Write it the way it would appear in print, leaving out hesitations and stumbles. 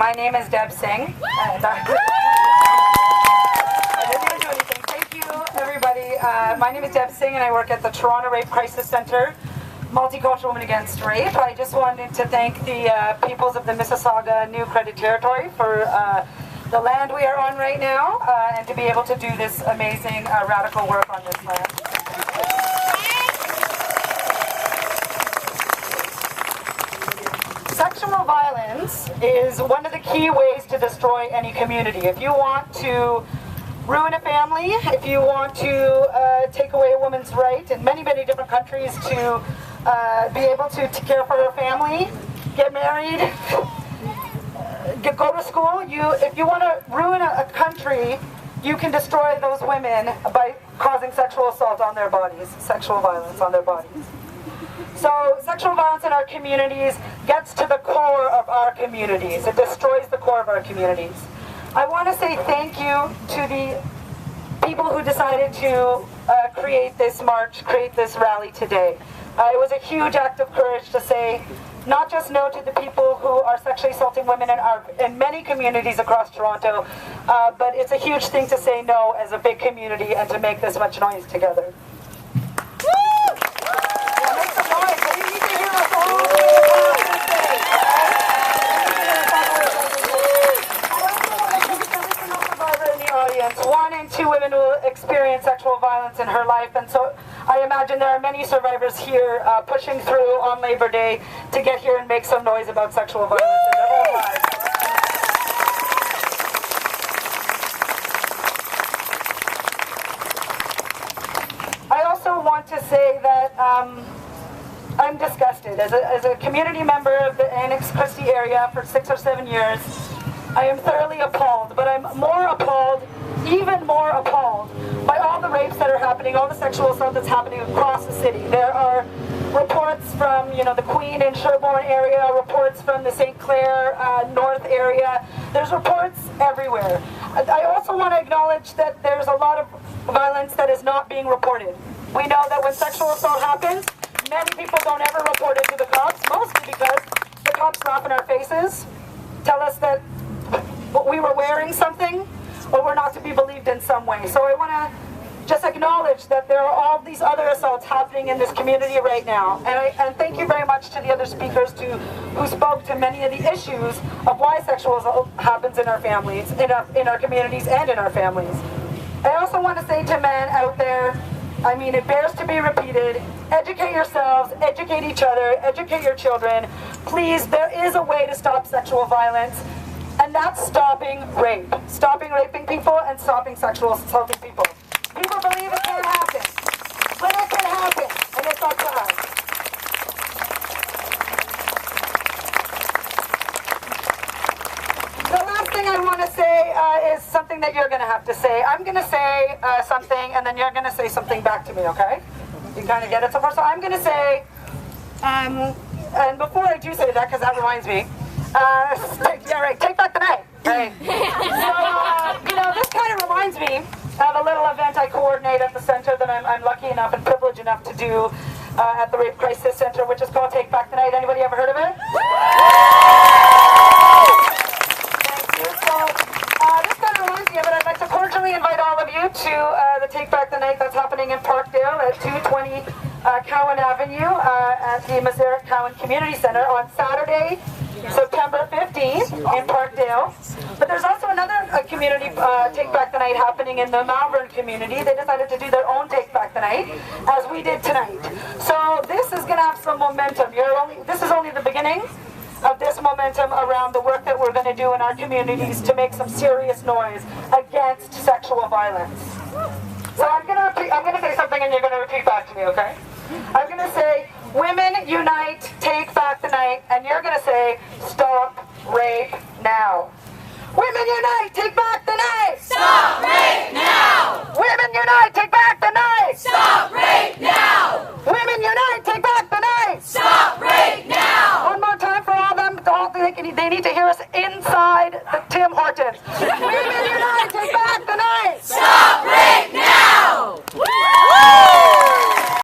My name is Deb Singh, and I didn't even do anything. Thank you, everybody. My name is Deb Singh, and I work at the Toronto Rape Crisis Centre, Multicultural Women Against Rape. I just wanted to thank the peoples of the Mississauga New Credit Territory for the land we are on right now, and to be able to do this amazing radical work on this land. Sexual violence is one of the key ways to destroy any community. If you want to ruin a family, if you want to take away a woman's right in many, many different countries to be able to care for her family, get married, go to school, if you want to ruin a country, you can destroy those women by causing sexual assault on their bodies, sexual violence on their bodies. So sexual violence in our communities gets to the core of our communities. It destroys the core of our communities. I want to say thank you to the people who decided to create this march, create this rally today. It was a huge act of courage to say not just no to the people who are sexually assaulting women in many communities across Toronto, but it's a huge thing to say no as a big community and to make this much noise together. One in two women will experience sexual violence in her life, and so I imagine there are many survivors here pushing through on Labor Day to get here and make some noise about sexual violence in their own lives. I also want to say that I'm disgusted. As a community member of the Annex Christie area for 6 or 7 years, I am thoroughly appalled, but I'm more appalled, even more appalled, by all the rapes that are happening, all the sexual assault that's happening across the city. There are reports from, the Queen and Sherbourne area, reports from the St. Clair North area. There's reports everywhere. I also want to acknowledge that there's a lot of violence that is not being reported. We know that when sexual assault happens, many people don't ever report it to the cops, mostly because the cops laugh in our faces, tell us that we were wearing something, or we're not to be believed in some way. So I want to just acknowledge that there are all these other assaults happening in this community right now. And thank you very much to the other speakers who spoke to many of the issues of why sexual assault happens in our families, in our communities and in our families. I also want to say to men out there, it bears to be repeated, educate yourselves, educate each other, educate your children. Please, there is a way to stop sexual violence. And that's stopping rape. Stopping raping people and stopping sexual assaulting people. People believe it can't happen. But it can happen, and it's up to us. The last thing I want to say is something that you're going to have to say. I'm going to say something, and then you're going to say something back to me, okay? You kind of get it so far? So I'm going to say, and before I do say that, because that reminds me, take back the night. Right. So, this kind of reminds me of a little event I coordinate at the center that I'm lucky enough and privileged enough to do at the Rape Crisis Center, which is called Take Back the Night. Anybody ever heard of it? Thank you. So, this kind of reminds me of it. I'd like to cordially invite all of you to the Take Back the Night that's happening in Parkdale at 220 Cowan Avenue at the Mazarek Cowan Community Center on Saturday, September 15th in Parkdale. But there's also another community Take Back the Night happening in the Malvern community. They decided to do their own Take Back the Night, as we did tonight. So this is going to have some momentum. This is only the beginning of this momentum around the work that we're going to do in our communities to make some serious noise against sexual violence. So I'm going to say something and you're going to repeat back to me, okay? I'm going to say, women unite, take back the night, and you're going to say, stop rape now. Women unite, take back